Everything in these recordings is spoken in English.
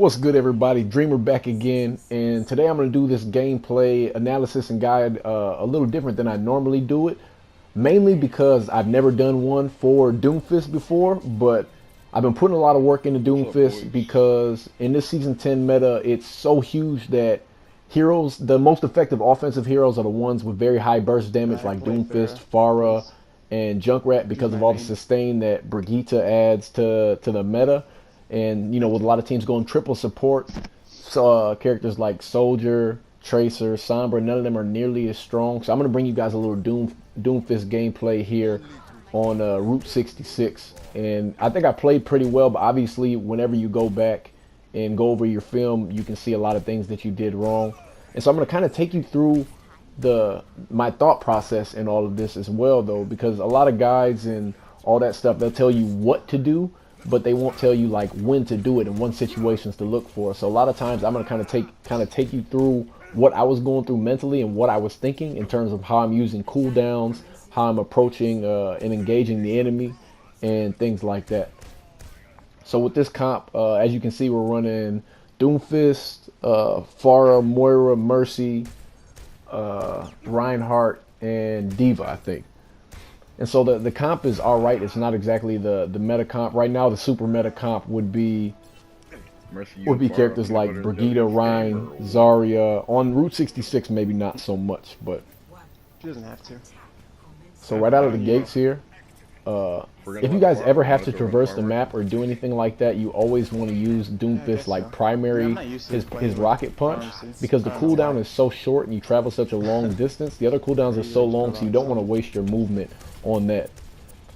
What's good, everybody? Dreamer back again, and today I'm going to do this gameplay analysis and guide a little different than I normally do it, mainly because I've never done one for Doomfist before, but I've been putting a lot of work into Doomfist because in this Season 10 meta, it's so huge that heroes, the most effective offensive heroes are the ones with very high burst damage like Doomfist, Pharah, and Junkrat because of all the sustain that Brigitte adds to the meta. And, with a lot of teams going triple support, so characters like Soldier, Tracer, Sombra, none of them are nearly as strong. So I'm going to bring you guys a little Doomfist gameplay here on Route 66. And I think I played pretty well, but obviously whenever you go back and go over your film, you can see a lot of things that you did wrong. And so I'm going to kind of take you through my thought process in all of this as well, though, because a lot of guides and all that stuff, they'll tell you what to do, but they won't tell you like when to do it and what situations to look for. So a lot of times I'm going to kind of take you through what I was going through mentally and what I was thinking in terms of how I'm using cooldowns, how I'm approaching and engaging the enemy, and things like that. So with this comp, as you can see, we're running Doomfist, Pharah, Moira, Mercy, Reinhardt, and Diva, I think. And so the comp is all right. It's not exactly the meta comp. Right now, the super meta comp would be characters like Brigitte, Rein, Zarya. On Route 66, maybe not so much, but she doesn't have to. So right out of the gates here, if you guys ever have to traverse the map or do anything like that, you always want to use Doomfist like primary, his rocket punch, because the cooldown is so short and you travel such a long distance. The other cooldowns are so long, so you don't want to waste your movement on that.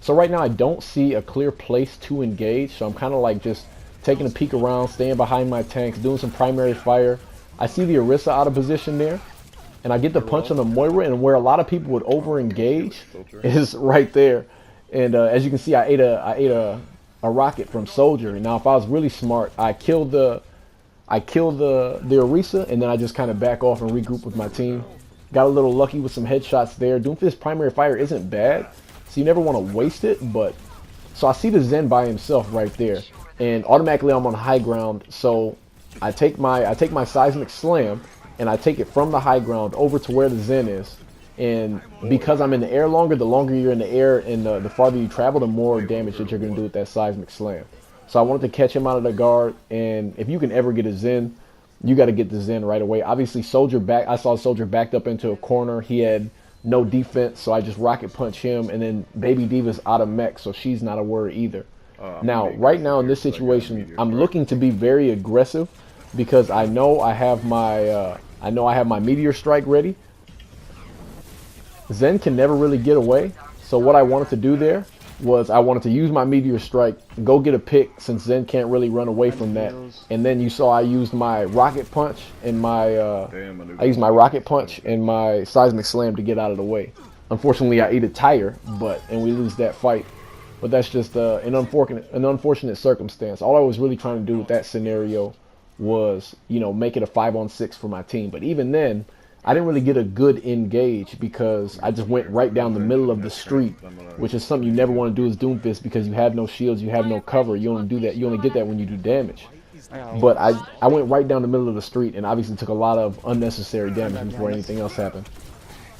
So right now I don't see a clear place to engage, so I'm kind of like just taking a peek around, staying behind my tanks, doing some primary fire. I see the Orisa out of position there, and I get the punch on the Moira, and where a lot of people would over engage is right there. And as you can see, I ate a rocket from Soldier. And now if I was really smart, I kill the Orisa, and then I just kind of back off and regroup with my team. Got a little lucky with some headshots there. Doomfist primary fire isn't bad, so you never want to waste it. But so I see the Zen by himself right there, and automatically I'm on high ground. So I take my seismic slam, and I take it from the high ground over to where the Zen is. And because I'm in the air longer, the longer you're in the air and the farther you travel, the more damage that you're going to do with that seismic slam. So I wanted to catch him out of the guard, and if you can ever get a Zen, you got to get the Zen right away. Obviously, I saw Soldier backed up into a corner. He had no defense, so I just rocket punch him, and then Baby Diva's out of mech, so she's not a worry either. Now, right now in this situation, I'm looking to be very aggressive because I know I have my Meteor Strike ready. Zen can never really get away, so what I wanted to do there was I wanted to use my Meteor Strike, go get a pick since Zen can't really run away from that. And then you saw I used my rocket punch and my seismic slam to get out of the way. Unfortunately, I ate a tire, and we lose that fight. But that's just an unfortunate circumstance. All I was really trying to do with that scenario was, make it a 5-on-6 for my team. But even then, I didn't really get a good engage because I just went right down the middle of the street, which is something you never want to do as Doomfist because you have no shields, you have no cover. You only do that. You only get that when you do damage. But I went right down the middle of the street and obviously took a lot of unnecessary damage before anything else happened.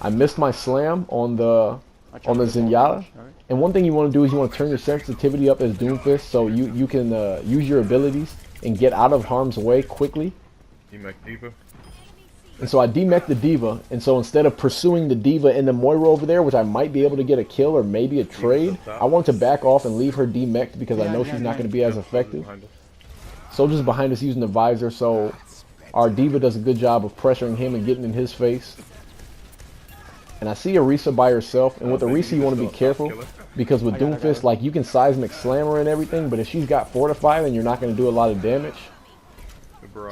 I missed my slam on the Zenyatta. And one thing you want to do is you want to turn your sensitivity up as Doomfist so you can use your abilities and get out of harm's way quickly. And so I demech the Diva, and so instead of pursuing the Diva and the Moira over there, which I might be able to get a kill or maybe a trade, I want to back off and leave her demeched because I know she's not going to be as effective. Soldier's behind us using the visor, so our Diva does a good job of pressuring him and getting in his face. And I see Orisa by herself, and with Orisa you want to be careful because with Doomfist, like, you can seismic slam her and everything, but if she's got Fortify, then you're not going to do a lot of damage.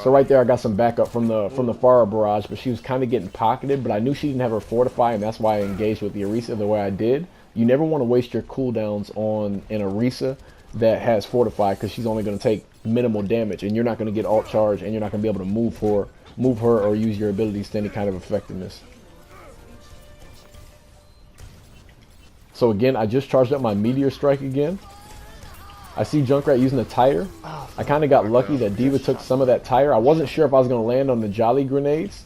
So right there I got some backup from the Pharah barrage, but she was kind of getting pocketed, but I knew she didn't have her Fortify, and that's why I engaged with the Orisa the way I did. You never want to waste your cooldowns on an Orisa that has Fortify because she's only going to take minimal damage, and you're not going to get alt charge, and you're not going to be able to move her or use your abilities to any kind of effectiveness. So again, I just charged up my Meteor Strike again. I see Junkrat using a tire. I kind of got lucky that Diva took some of that tire. I wasn't sure if I was going to land on the Jolly grenades,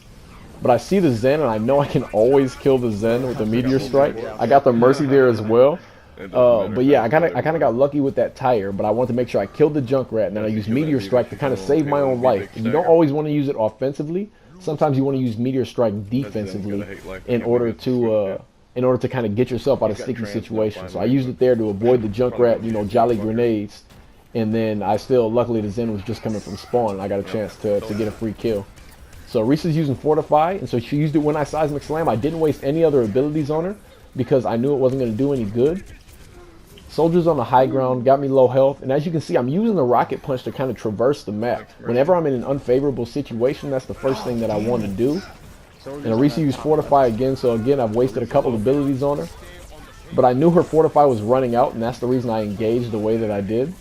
but I see the Zen, and I know I can always kill the Zen with the Meteor Strike. I got the Mercy there as well. But yeah, I kind of got lucky with that tire, but I wanted to make sure I killed the Junkrat, and then I used Meteor Strike to kind of save my own life. You don't always want to use it offensively. Sometimes you want to use Meteor Strike defensively in order to kind of get yourself out of sticky situations. So I used it there to avoid the Junkrat, you know, Jolly grenades, and then luckily the Zen was just coming from spawn, and I got a chance to get a free kill. So Risa's using Fortify, and so she used it when I Seismic Slam. I didn't waste any other abilities on her because I knew it wasn't going to do any good. Soldiers on the high ground got me low health, and as you can see, I'm using the Rocket Punch to kind of traverse the map. Whenever I'm in an unfavorable situation, that's the first thing that I want to do. And Arisa used Fortify again, so again, I've wasted a couple abilities on her. But I knew her Fortify was running out, and that's the reason I engaged the way that I did.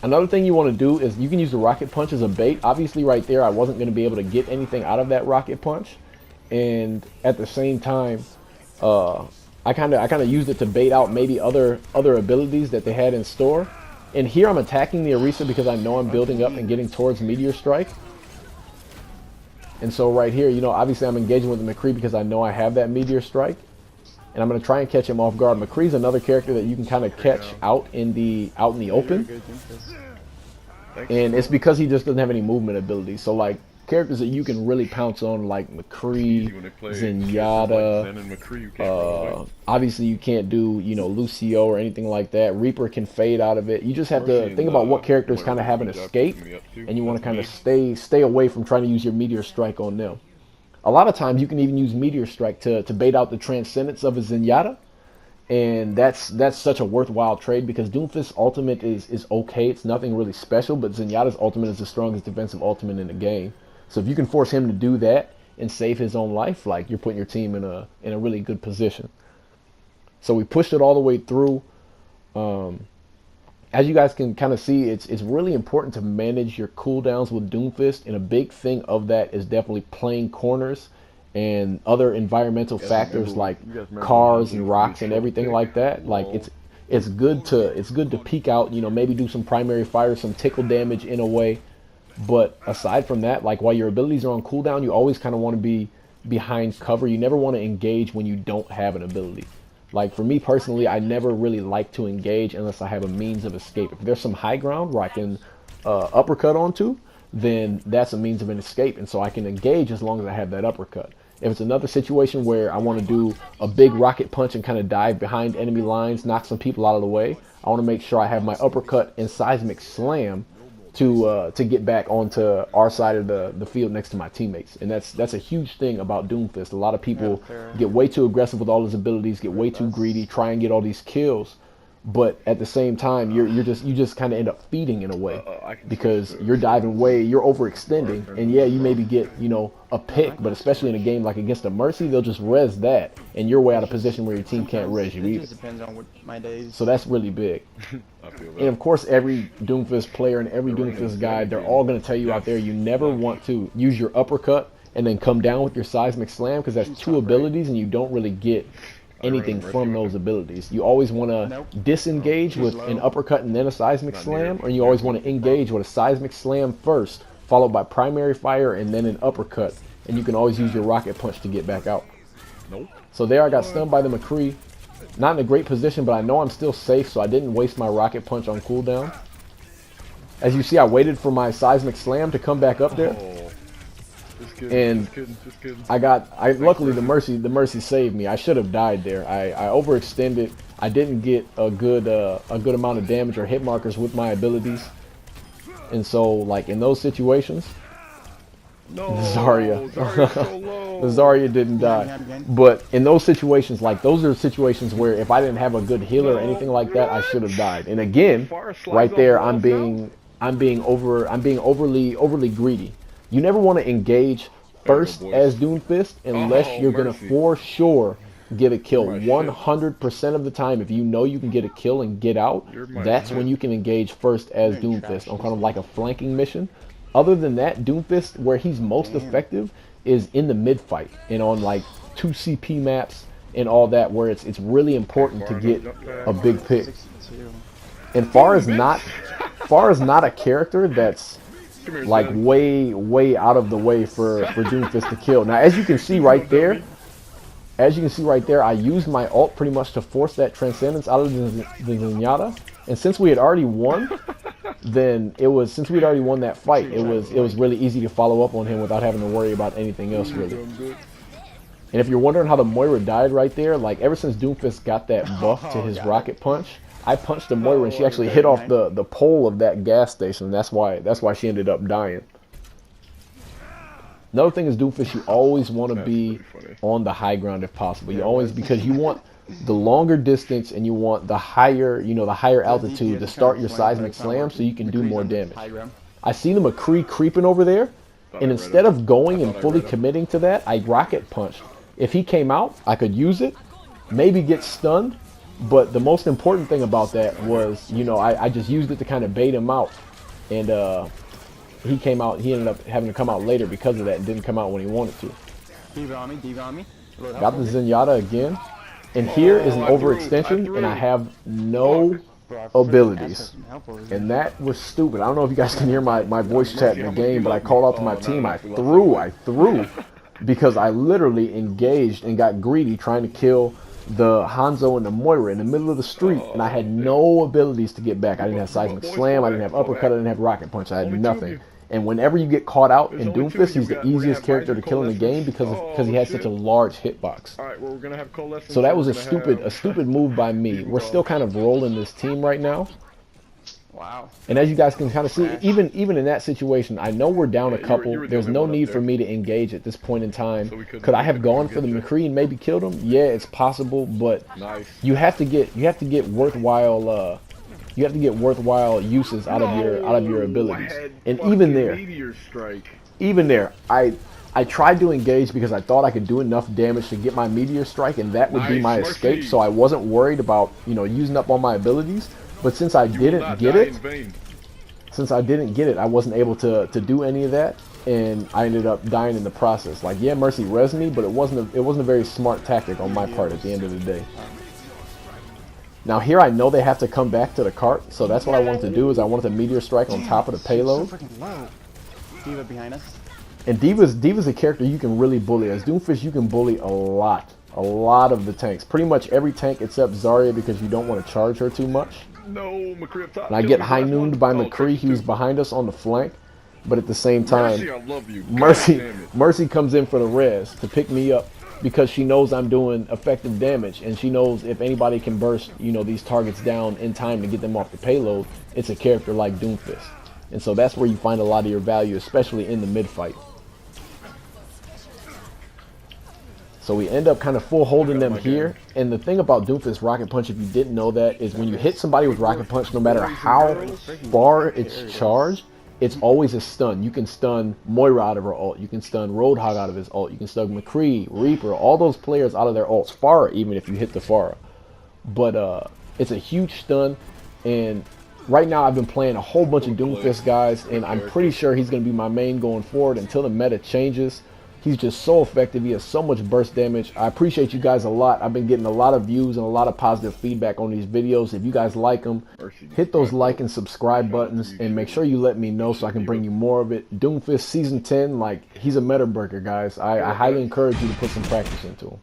Another thing you want to do is you can use the Rocket Punch as a bait. Obviously right there I wasn't going to be able to get anything out of that Rocket Punch. And at the same time, I kind of used it to bait out maybe other abilities that they had in store. And here I'm attacking the Arisa because I know I'm building up and getting towards Meteor Strike. And so right here, you know, obviously I'm engaging with the McCree because I know I have that Meteor Strike. And I'm going to try and catch him off guard. McCree's another character that you can kind of catch out in the open. And it's because he just doesn't have any movement abilities. So like characters that you can really pounce on, like McCree, Zenyatta. Obviously you can't do, you know, Lucio or anything like that. Reaper can fade out of it. You just have to think about what characters kind of have an escape, and you want to kind of stay away from trying to use your Meteor Strike on them. A lot of times you can even use Meteor Strike to bait out the Transcendence of a Zenyatta, and that's such a worthwhile trade because Doomfist's ultimate is okay. It's nothing really special, but Zenyatta's ultimate is the strongest defensive ultimate in the game. So if you can force him to do that and save his own life, like, you're putting your team in a really good position. So we pushed it all the way through. As you guys can kind of see, it's really important to manage your cooldowns with Doomfist, and a big thing of that is definitely playing corners and other environmental factors like cars and rocks and everything like that. Like it's good to peek out, you know, maybe do some primary fire, some tickle damage in a way. But aside from that, like, while your abilities are on cooldown, you always kind of want to be behind cover. You never want to engage when you don't have an ability. Like, for me personally, I never really like to engage unless I have a means of escape. If there's some high ground where I can uppercut onto, then that's a means of an escape, and so I can engage as long as I have that uppercut. If it's another situation where I want to do a big rocket punch and kind of dive behind enemy lines, knock some people out of the way, I want to make sure I have my uppercut and seismic slam to get back onto our side of the field next to my teammates. And that's a huge thing about Doomfist. A lot of people get way too aggressive with all his abilities, get way too greedy, try and get all these kills, but at the same time you just kind of end up feeding in a way because you're diving way, you're overextending, and yeah, you maybe get, you know, a pick, but especially in a game like against a Mercy, they'll just res that and you're way out of position where your team can't res you either. Depends on what my days. So that's really big. And of course, every Doomfist player and every Doomfist guide, they're all going to tell you out there, you never want to use your uppercut and then come down with your seismic slam, because that's two abilities and you don't really get anything from those abilities. You always want to disengage with an uppercut and then a seismic slam, or you always want to engage with a seismic slam first, followed by primary fire and then an uppercut, and you can always use your rocket punch to get back out. So there I got stunned by the McCree. Not in a great position, but I know I'm still safe, so I didn't waste my rocket punch on cooldown. As you see, I waited for my seismic slam to come back up there. And luckily the Mercy saved me. I should have died there. I overextended. I didn't get a good amount of damage or hit markers with my abilities. And so, like, in those situations, Zarya didn't die. But in those situations, like, those are situations where if I didn't have a good healer or anything like that, I should have died. And again, right there, I'm being overly greedy. You never want to engage first as Doomfist unless you're gonna for sure get a kill. 100% of the time, if you know you can get a kill and get out, that's when you can engage first as Doomfist on kind of like a flanking mission. Other than that, Doomfist, where he's most effective is in the mid fight and on like 2 CP maps and all that, where it's really important to get a big pick. And far as not Pharah's not a character that's like way out of the way for Doomfist to kill. Now, as you can see right there, I used my ult pretty much to force that Transcendence out of the Zenyatta. And since we had already won, since we'd already won that fight, it was really easy to follow up on him without having to worry about anything else really. And if you're wondering how the Moira died right there, like ever since Doomfist got that buff to his rocket punch, I punched the Moira and she actually hit off the pole of that gas station. That's why she ended up dying. Another thing is Doomfist, you always want to be on the high ground if possible. You always, because you want the longer distance and you want the higher, the higher altitude to start your seismic slam so you can do more damage. I seen the McCree creeping over there, and instead of going and fully committing to that, I rocket punched. If he came out, I could use it, maybe get stunned, but the most important thing about that was, I just used it to kind of bait him out, and he came out. He ended up having to come out later because of that, and didn't come out when he wanted to. Got the Zenyatta again, and here is an overextension, and I have no abilities, and that was stupid. I don't know if you guys can hear my voice chat in the game, but I called out to my team. I threw, because I literally engaged and got greedy trying to kill the Hanzo and the Moira in the middle of the street, and I had no abilities to get back. I didn't have Seismic Slam, I didn't have Uppercut, I didn't have Rocket Punch, I had nothing. And whenever you get caught out in Doomfist, he's the easiest character to kill in the game because he has such a large hitbox. So that was a stupid move by me. We're still kind of rolling this team right now. Wow. And as you guys can kind of see, even in that situation, I know we're down a couple. There's no need for me to engage at this point in time. Could I have gone for the McCree and maybe killed him? Yeah, it's possible, but you have to get worthwhile uses out of your abilities. And even there, I tried to engage because I thought I could do enough damage to get my Meteor Strike, and that would be my escape. So I wasn't worried about using up all my abilities. But since I didn't get it, I wasn't able to do any of that, and I ended up dying in the process. Like, yeah, Mercy res me, but it wasn't a very smart tactic on my part at the end of the day. Now here I know they have to come back to the cart, so that's what I wanted to do. Is I wanted to Meteor Strike on top of the payload. D.Va behind us. And D.Va's a character you can really bully. As Doomfist, you can bully a lot of the tanks. Pretty much every tank except Zarya, because you don't want to charge her too much. No, McCree up top. And I get high-nooned by McCree. He was behind us on the flank, but at the same time, Mercy comes in for the res to pick me up because she knows I'm doing effective damage, and she knows if anybody can burst these targets down in time to get them off the payload, it's a character like Doomfist. And so that's where you find a lot of your value, especially in the mid-fight. So we end up kind of full holding them here. And the thing about Doomfist Rocket Punch, if you didn't know that, is when you hit somebody with Rocket Punch, no matter how far it's charged, it's always a stun. You can stun Moira out of her ult. You can stun Roadhog out of his ult. You can stun McCree, Reaper, all those players out of their ults. Pharah, even if you hit the Pharah. But it's a huge stun. And right now I've been playing a whole bunch of Doomfist guys, and I'm pretty sure he's going to be my main going forward until the meta changes. He's just so effective. He has so much burst damage. I appreciate you guys a lot. I've been getting a lot of views and a lot of positive feedback on these videos. If you guys like them, hit those like and subscribe buttons, and make sure you let me know so I can bring you more of it. Doomfist Season 10, like, he's a meta breaker, guys. I highly encourage you to put some practice into him.